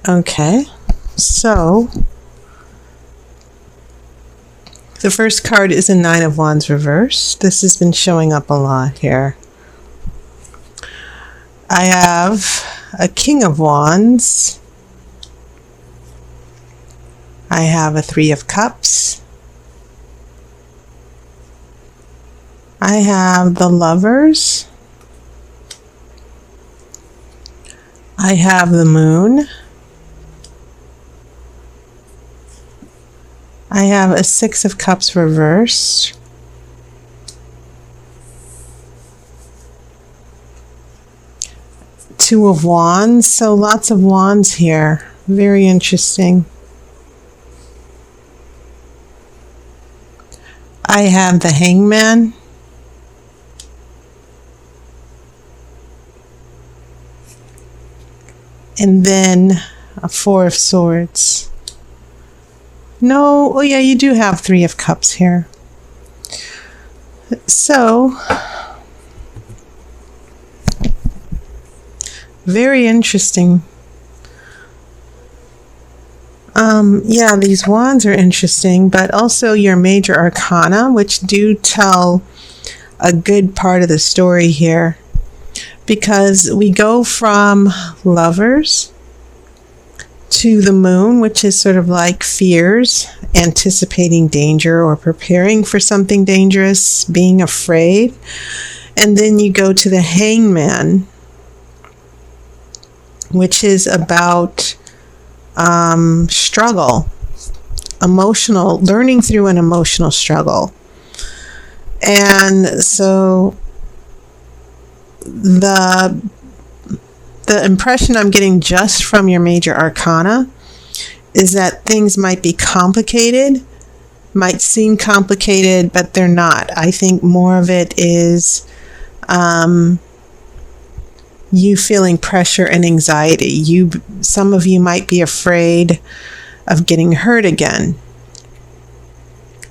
Okay, so the first card is a Nine of Wands reverse. This has been showing up a lot here. I have a King of Wands. I have a Three of Cups. I have the Lovers. I have the Moon. I have a Six of Cups reverse. Two of Wands, so lots of wands here. Very interesting. I have the Hangman. And then a Four of Swords. No, oh yeah, you do have Three of Cups here. So, very interesting. Yeah, these wands are interesting, but also your major arcana, which do tell a good part of the story here. Because we go from Lovers to the Moon, which is sort of like fears, anticipating danger or preparing for something dangerous, being afraid. And then you go to the Hangman, which is about struggle, learning through an emotional struggle. And so the impression I'm getting just from your major arcana is that things might be complicated, might seem complicated, but they're not. I think more of it is you feeling pressure and anxiety. Some of you might be afraid of getting hurt again.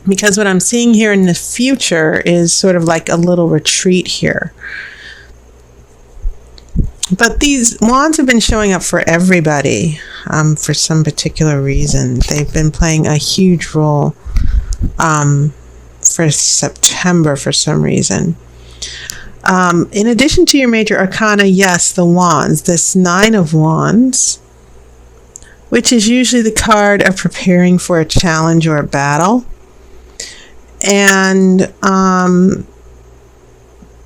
Because what I'm seeing here in the future is sort of like a little retreat here. But these wands have been showing up for everybody for some particular reason. They've been playing a huge role for September for some reason. In addition to your major arcana, yes, the wands, this Nine of Wands, which is usually the card of preparing for a challenge or a battle. And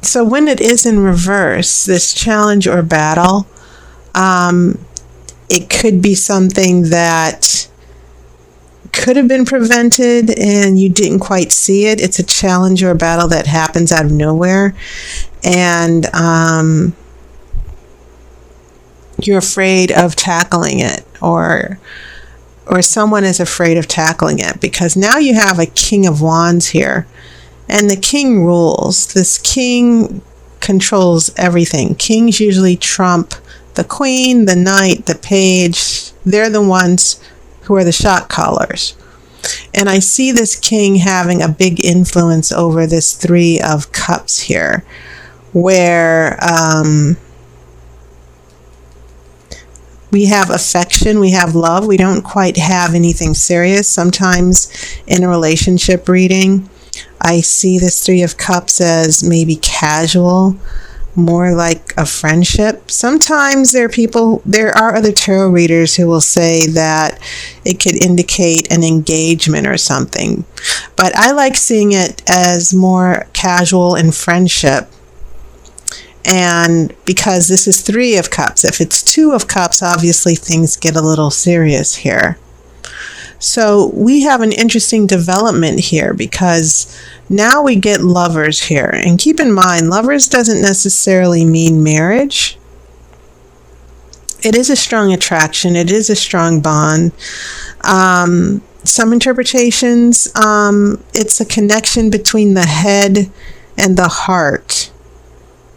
so when it is in reverse, this challenge or battle, it could be something that could have been prevented and you didn't quite see it. It's a challenge or a battle that happens out of nowhere, and you're afraid of tackling it, or someone is afraid of tackling it, because now you have a King of Wands here, and the king rules. This king controls everything. Kings usually trump the queen, the knight, the page. They're the ones who are the shot callers. And I see this king having a big influence over this Three of Cups here, where we have affection, we have love, we don't quite have anything serious. Sometimes in a relationship reading, I see this Three of Cups as maybe casual, more like a friendship. Sometimes there are other tarot readers who will say that it could indicate an engagement or something. But I like seeing it as more casual and friendship. And because this is Three of Cups, if it's Two of Cups, obviously things get a little serious here. So we have an interesting development here, because now we get Lovers here. And keep in mind, Lovers doesn't necessarily mean marriage. It is a strong attraction. It is a strong bond. Some interpretations, it's a connection between the head and the heart.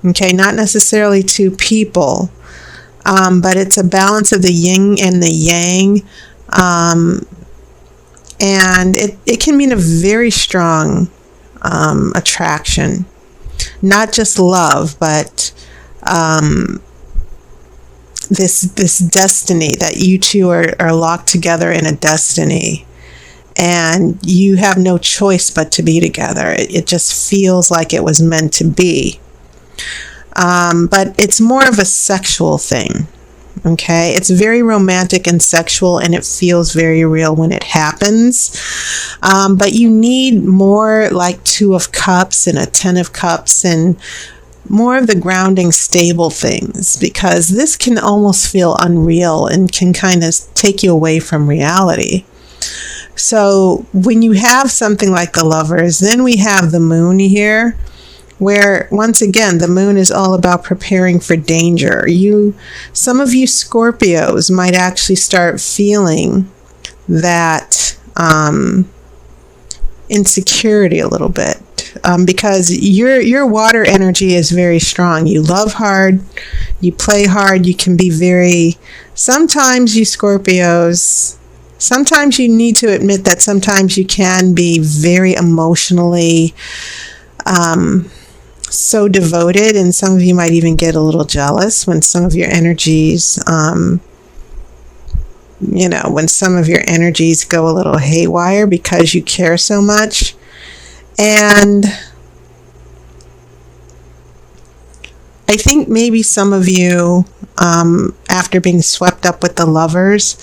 Okay, not necessarily two people, but it's a balance of the yin and the yang. And it can mean a very strong attraction, not just love, but this destiny that you two are locked together in a destiny, and you have no choice but to be together. It just feels like it was meant to be. But it's more of a sexual thing. Okay, it's very romantic and sexual, and it feels very real when it happens. But you need more like 2 of Cups and a 10 of Cups and more of the grounding, stable things, because this can almost feel unreal and can kind of take you away from reality. So when you have something like the Lovers, then we have the Moon here, where once again the Moon is all about preparing for danger. Some of you Scorpios might actually start feeling that insecurity a little bit, because your water energy is very strong. You love hard, you play hard, you can be very, sometimes you Scorpios, sometimes you need to admit that sometimes you can be very emotionally so devoted, and some of you might even get a little jealous when some of your energies, when some of your energies go a little haywire because you care so much. And I think maybe some of you, after being swept up with the Lovers,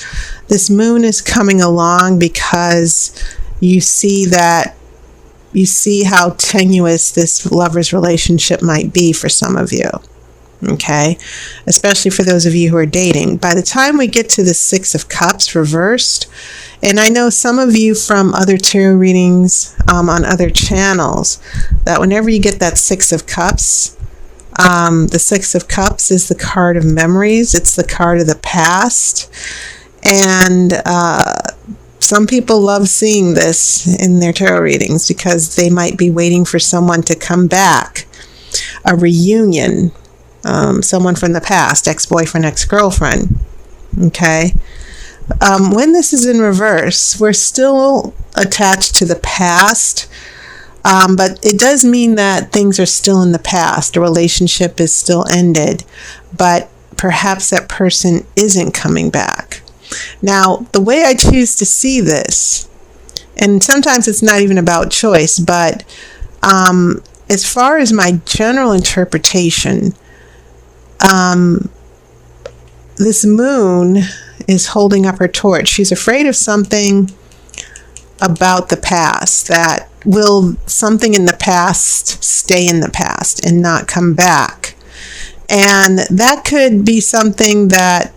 this Moon is coming along because you see how tenuous this Lovers relationship might be for some of you. Okay, especially for those of you who are dating. By the time we get to the 6 of Cups reversed, and I know some of you from other tarot readings on other channels, that whenever you get that 6 of Cups, the 6 of Cups is the card of memories. It's the card of the past. And some people love seeing this in their tarot readings because they might be waiting for someone to come back, a reunion, someone from the past, ex-boyfriend, ex-girlfriend. Okay. When this is in reverse, we're still attached to the past, but it does mean that things are still in the past. A relationship is still ended, but perhaps that person isn't coming back. Now, the way I choose to see this, and sometimes it's not even about choice, but as far as my general interpretation, this Moon is holding up her torch. She's afraid of something about the past, that will something in the past stay in the past and not come back. And that could be something that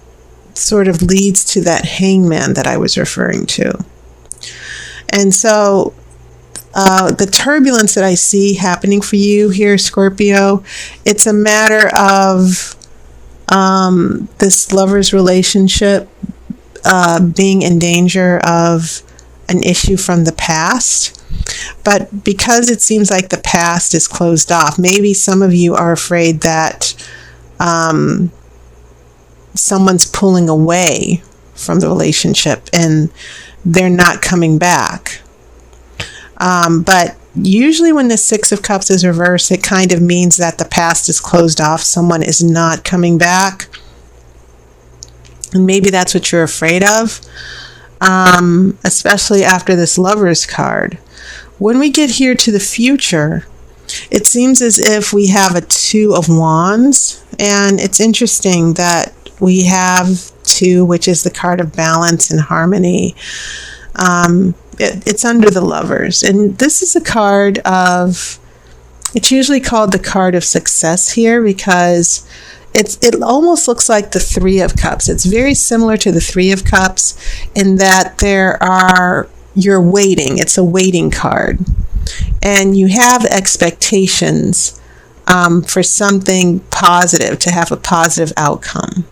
sort of leads to that hangman that I was referring to. And so the turbulence that I see happening for you here, Scorpio, it's a matter of this Lover's relationship being in danger of an issue from the past. But because it seems like the past is closed off, maybe some of you are afraid that someone's pulling away from the relationship and they're not coming back. But usually when the 6 of Cups is reversed, it kind of means that the past is closed off. Someone is not coming back. And maybe that's what you're afraid of, especially after this Lover's card. When we get here to the future, it seems as if we have a 2 of Wands. And it's interesting that we have 2, which is the card of balance and harmony. It's under the Lovers. And this is a card of, it's usually called the card of success here because it almost looks like the 3 of Cups. It's very similar to the 3 of Cups in that you're waiting. It's a waiting card. And you have expectations for something positive, to have a positive outcome.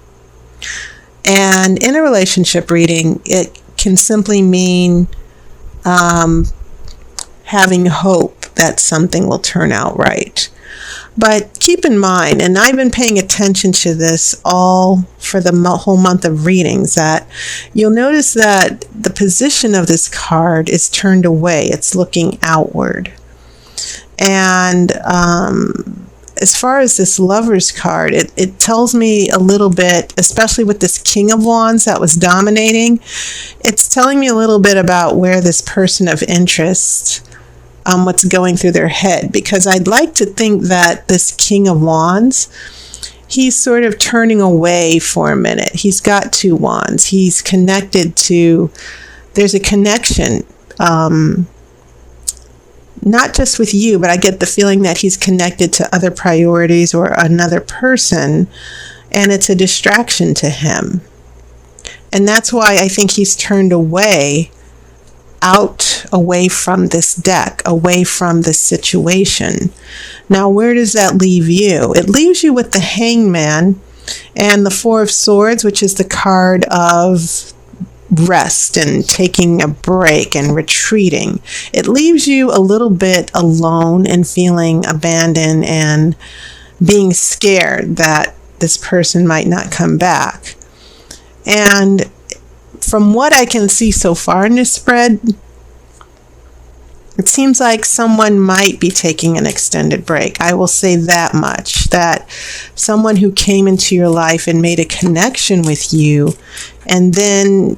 And in a relationship reading, it can simply mean having hope that something will turn out right. But keep in mind, and I've been paying attention to this all for the whole month of readings, that you'll notice that the position of this card is turned away. It's looking outward. And as far as this Lover's card, it tells me a little bit, especially with this King of Wands that was dominating, it's telling me a little bit about where this person of interest, what's going through their head. Because I'd like to think that this King of Wands, he's sort of turning away for a minute. He's got 2 wands. He's connected to, there's a connection, not just with you, but I get the feeling that he's connected to other priorities or another person, and it's a distraction to him. And that's why I think he's turned away from this deck, away from this situation. Now, where does that leave you? It leaves you with the Hangman and the 4 of Swords, which is the card of rest and taking a break and retreating. It leaves you a little bit alone and feeling abandoned and being scared that this person might not come back. And from what I can see so far in this spread, it seems like someone might be taking an extended break. I will say that much, that someone who came into your life and made a connection with you, and then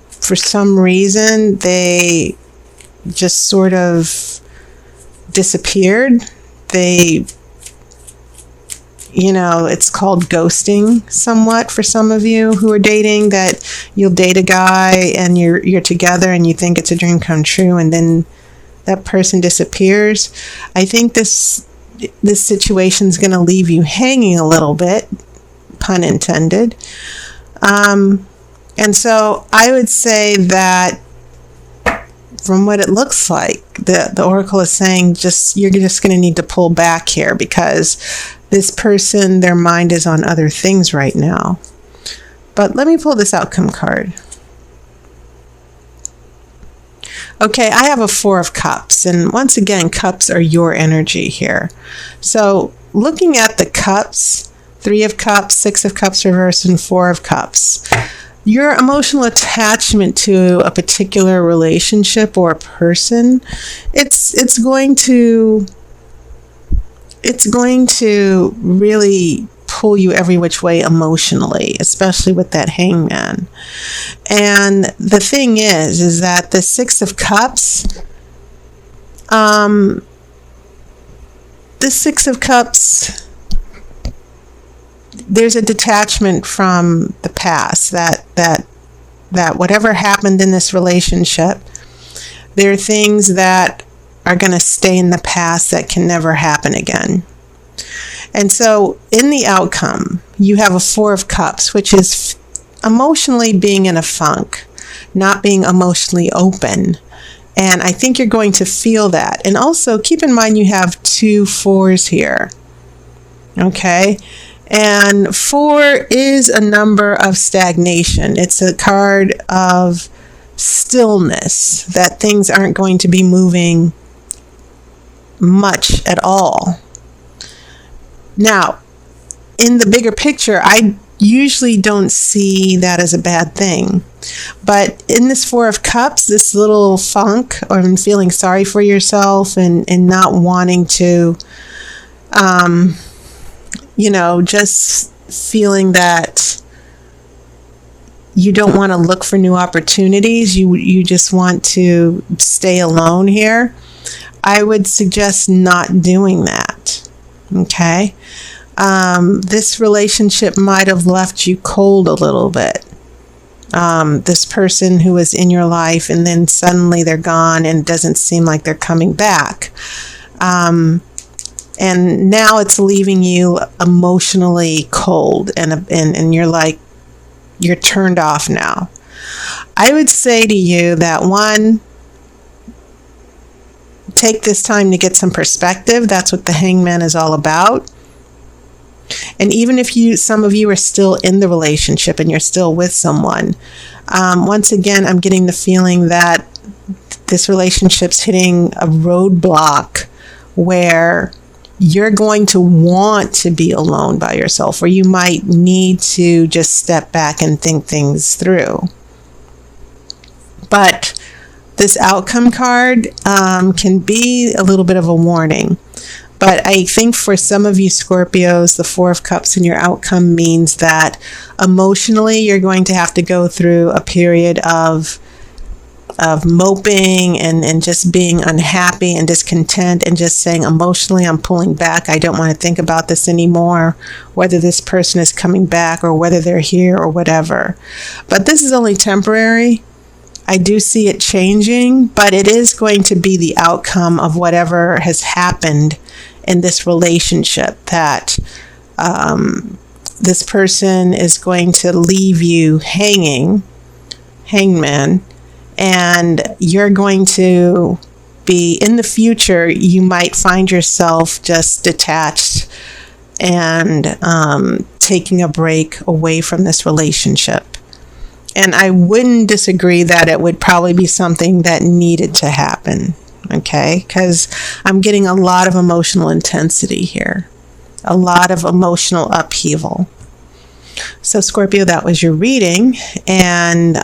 for some reason they just sort of disappeared. It's called ghosting somewhat for some of you who are dating, that you'll date a guy and you're together and you think it's a dream come true, and then that person disappears. I think this situation is going to leave you hanging a little bit, pun intended. And so I would say that from what it looks like, the Oracle is saying you're just going to need to pull back here, because this person, their mind is on other things right now. But let me pull this outcome card. Okay, I have a 4 of Cups, and once again, cups are your energy here. So looking at the cups, 3 of Cups, 6 of Cups reversed, and 4 of Cups, your emotional attachment to a particular relationship or a person, it's going to really pull you every which way emotionally, especially with that Hangman. And the thing is that the 6 of Cups, there's a detachment from the past, that whatever happened in this relationship, there are things that are going to stay in the past that can never happen again. And so in the outcome, you have a 4 of Cups, which is emotionally being in a funk, not being emotionally open. And I think you're going to feel that. And also keep in mind you have 2 4s here. Okay? And 4 is a number of stagnation. It's a card of stillness, that things aren't going to be moving much at all. Now, in the bigger picture, I usually don't see that as a bad thing. But in this 4 of Cups, this little funk, or feeling sorry for yourself and not wanting to, just feeling that you don't want to look for new opportunities. You just want to stay alone here. I would suggest not doing that. Okay? This relationship might have left you cold a little bit. This person who was in your life, and then suddenly they're gone and it doesn't seem like they're coming back. And now it's leaving you emotionally cold, and you're turned off now. I would say to you that, 1, take this time to get some perspective. That's what the Hangman is all about. And even if some of you are still in the relationship and you're still with someone, once again, I'm getting the feeling that this relationship's hitting a roadblock where you're going to want to be alone by yourself, or you might need to just step back and think things through. But this outcome card can be a little bit of a warning. But I think for some of you Scorpios, the Four of Cups in your outcome means that emotionally you're going to have to go through a period of moping and just being unhappy and discontent and just saying emotionally, I'm pulling back. I don't want to think about this anymore, whether this person is coming back or whether they're here or whatever. But this is only temporary. I do see it changing, but it is going to be the outcome of whatever has happened in this relationship, that this person is going to leave you hangman, and you're going to be, in the future, you might find yourself just detached and taking a break away from this relationship. And I wouldn't disagree that it would probably be something that needed to happen, okay? Because I'm getting a lot of emotional intensity here, a lot of emotional upheaval. So Scorpio, that was your reading. And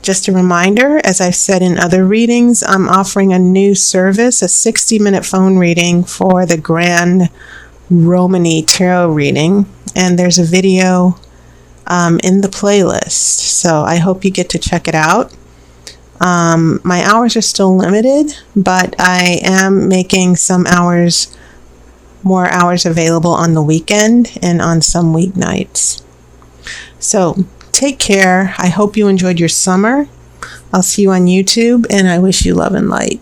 just a reminder, as I've said in other readings, I'm offering a new service, a 60-minute phone reading for the Grand Romani Tarot reading. And there's a video in the playlist, so I hope you get to check it out. My hours are still limited, but I am making more hours available on the weekend and on some weeknights. So take care. I hope you enjoyed your summer. I'll see you on YouTube, and I wish you love and light.